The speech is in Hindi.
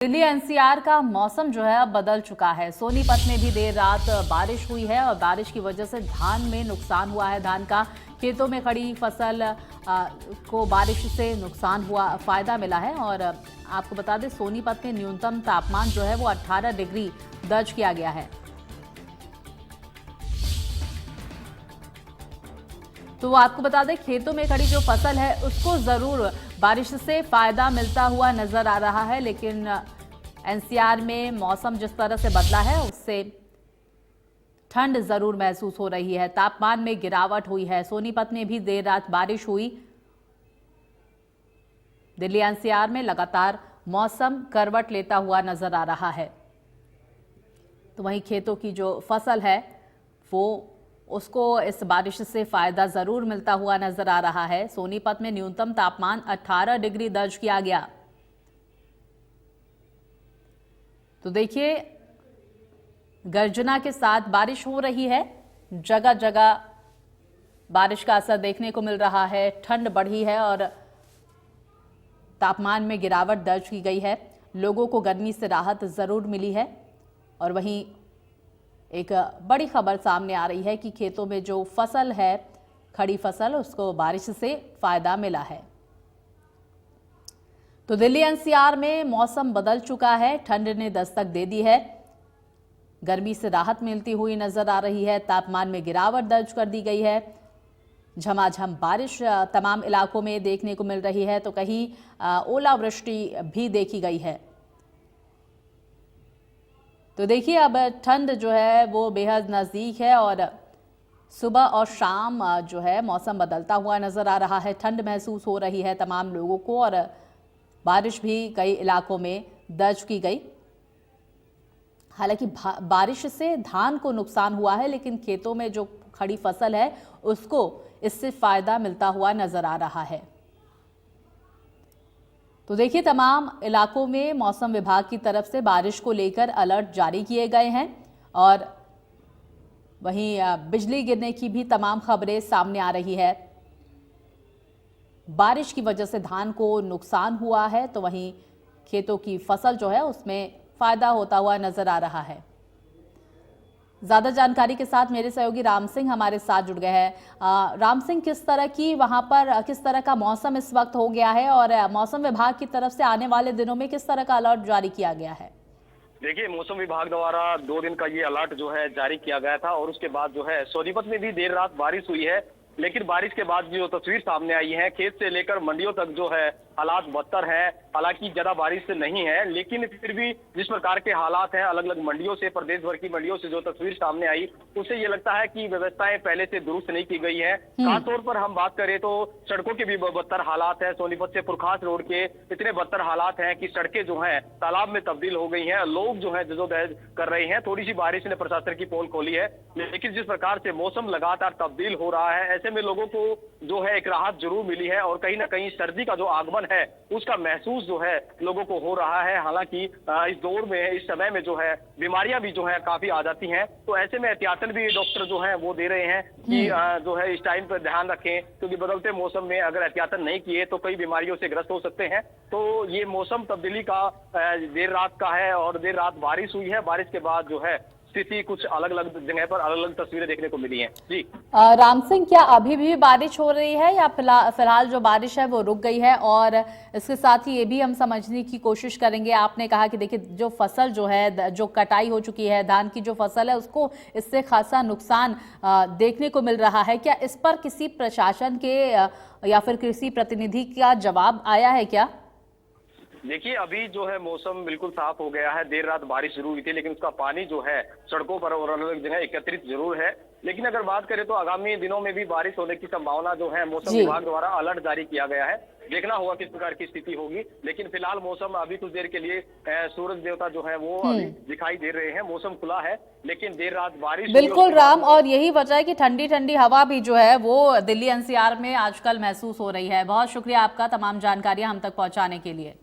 दिल्ली एनसीआर का मौसम जो है अब बदल चुका है। सोनीपत में भी देर रात बारिश हुई है और बारिश की वजह से धान में नुकसान हुआ है। धान का खेतों में खड़ी फसल को बारिश से नुकसान हुआ, फायदा मिला है। और आपको बता दें, सोनीपत में न्यूनतम तापमान जो है वो 18 डिग्री दर्ज किया गया है। तो आपको बता दें, खेतों में खड़ी जो फसल है उसको जरूर बारिश से फायदा मिलता हुआ नजर आ रहा है, लेकिन एनसीआर में मौसम जिस तरह से बदला है उससे ठंड जरूर महसूस हो रही है। तापमान में गिरावट हुई है। सोनीपत में भी देर रात बारिश हुई। दिल्ली एनसीआर में लगातार मौसम करवट लेता हुआ नजर आ रहा है। तो वहीं खेतों की जो फसल है वो उसको इस बारिश से फायदा जरूर मिलता हुआ नजर आ रहा है। सोनीपत में न्यूनतम तापमान 18 डिग्री दर्ज किया गया। तो देखिए, गर्जना के साथ बारिश हो रही है। जगह जगह बारिश का असर देखने को मिल रहा है। ठंड बढ़ी है और तापमान में गिरावट दर्ज की गई है। लोगों को गर्मी से राहत जरूर मिली है। और वहीं एक बड़ी खबर सामने आ रही है कि खेतों में जो फसल है, खड़ी फसल, उसको बारिश से फायदा मिला है। तो दिल्ली एनसीआर में मौसम बदल चुका है। ठंड ने दस्तक दे दी है। गर्मी से राहत मिलती हुई नजर आ रही है। तापमान में गिरावट दर्ज कर दी गई है। झमाझम बारिश तमाम इलाकों में देखने को मिल रही है, तो कहीं ओलावृष्टि भी देखी गई है। तो देखिए, अब ठंड जो है वो बेहद नज़दीक है और सुबह और शाम जो है मौसम बदलता हुआ नज़र आ रहा है। ठंड महसूस हो रही है तमाम लोगों को और बारिश भी कई इलाकों में दर्ज की गई। हालांकि बारिश से धान को नुकसान हुआ है, लेकिन खेतों में जो खड़ी फसल है उसको इससे फायदा मिलता हुआ नज़र आ रहा है। तो देखिए, तमाम इलाकों में मौसम विभाग की तरफ से बारिश को लेकर अलर्ट जारी किए गए हैं और वहीं बिजली गिरने की भी तमाम खबरें सामने आ रही है। बारिश की वजह से धान को नुकसान हुआ है, तो वहीं खेतों की फसल जो है उसमें फायदा होता हुआ नजर आ रहा है। ज्यादा जानकारी के साथ मेरे सहयोगी राम सिंह हमारे साथ जुड़ गए हैं। राम सिंह, किस तरह की वहां पर किस तरह का मौसम इस वक्त हो गया है और मौसम विभाग की तरफ से आने वाले दिनों में किस तरह का अलर्ट जारी किया गया है? देखिए, मौसम विभाग द्वारा 2 दिन का ये अलर्ट जो है जारी किया गया था और उसके बाद जो है सोनीपत में भी देर रात बारिश हुई है। लेकिन बारिश के बाद जो तस्वीर सामने आई है, खेत से लेकर मंडियों तक जो है हालात बदतर है। हालांकि ज्यादा बारिश नहीं है, लेकिन फिर भी जिस प्रकार के हालात हैं अलग अलग मंडियों से, प्रदेश भर की मंडियों से जो तस्वीर सामने आई, उससे ये लगता है कि व्यवस्थाएं पहले से दुरुस्त नहीं की गई है। खासतौर पर हम बात करें तो सड़कों के भी बदतर हालात है। सोनीपत से पुरखास रोड के इतने बदतर हालात हैं कि सड़कें जो है तालाब में तब्दील हो गई हैं। लोग जो है जदोजहद कर रहे हैं। थोड़ी सी बारिश ने प्रशासन की पोल खोली है, लेकिन जिस प्रकार से मौसम लगातार तब्दील हो रहा है, ऐसे में लोगों को जो है एक राहत जरूर मिली है और कहीं ना कहीं सर्दी का जो आगमन है उसका महसूस जो है लोगों को हो रहा है। हालांकि इस दौर में, इस समय में जो है बीमारियां भी जो है काफी आ जाती हैं, तो ऐसे में एहतियातन भी डॉक्टर जो है वो दे रहे हैं कि जो है इस टाइम पर ध्यान रखें, क्योंकि बदलते मौसम में अगर एहतियातन नहीं किए तो कई बीमारियों से ग्रस्त हो सकते हैं। तो ये मौसम तब्दीली का देर रात का है और देर रात बारिश हुई है। बारिश के बाद जो है स्थिति कुछ अलग अलग जगह पर अलग अलग तस्वीरें देखने को मिली हैं। जी राम सिंह, क्या अभी भी बारिश हो रही है या फिलहाल जो बारिश है वो रुक गई है? और इसके साथ ही ये भी हम समझने की कोशिश करेंगे, आपने कहा कि देखिए जो फसल जो है, जो कटाई हो चुकी है, धान की जो फसल है, उसको इससे खासा नुकसान देखने को मिल रहा है। क्या इस पर किसी प्रशासन के या फिर किसी प्रतिनिधि का जवाब आया है क्या? देखिए, अभी जो है मौसम बिल्कुल साफ हो गया है। देर रात बारिश शुरू हुई थी, लेकिन उसका पानी जो है सड़कों पर और अलग अलग जगह एकत्रित जरूर है। लेकिन अगर बात करें तो आगामी दिनों में भी बारिश होने की संभावना जो है मौसम विभाग द्वारा अलर्ट जारी किया गया है। देखना होगा किस प्रकार की स्थिति होगी, लेकिन फिलहाल मौसम अभी कुछ देर के लिए सूरज देवता जो है वो अभी दिखाई दे रहे हैं। मौसम खुला है, लेकिन देर रात बारिश। बिल्कुल राम, और यही वजह है कि ठंडी ठंडी हवा भी जो है वो दिल्ली एनसीआर में आजकल महसूस हो रही है। बहुत शुक्रिया आपका तमाम जानकारियां हम तक पहुंचाने के लिए।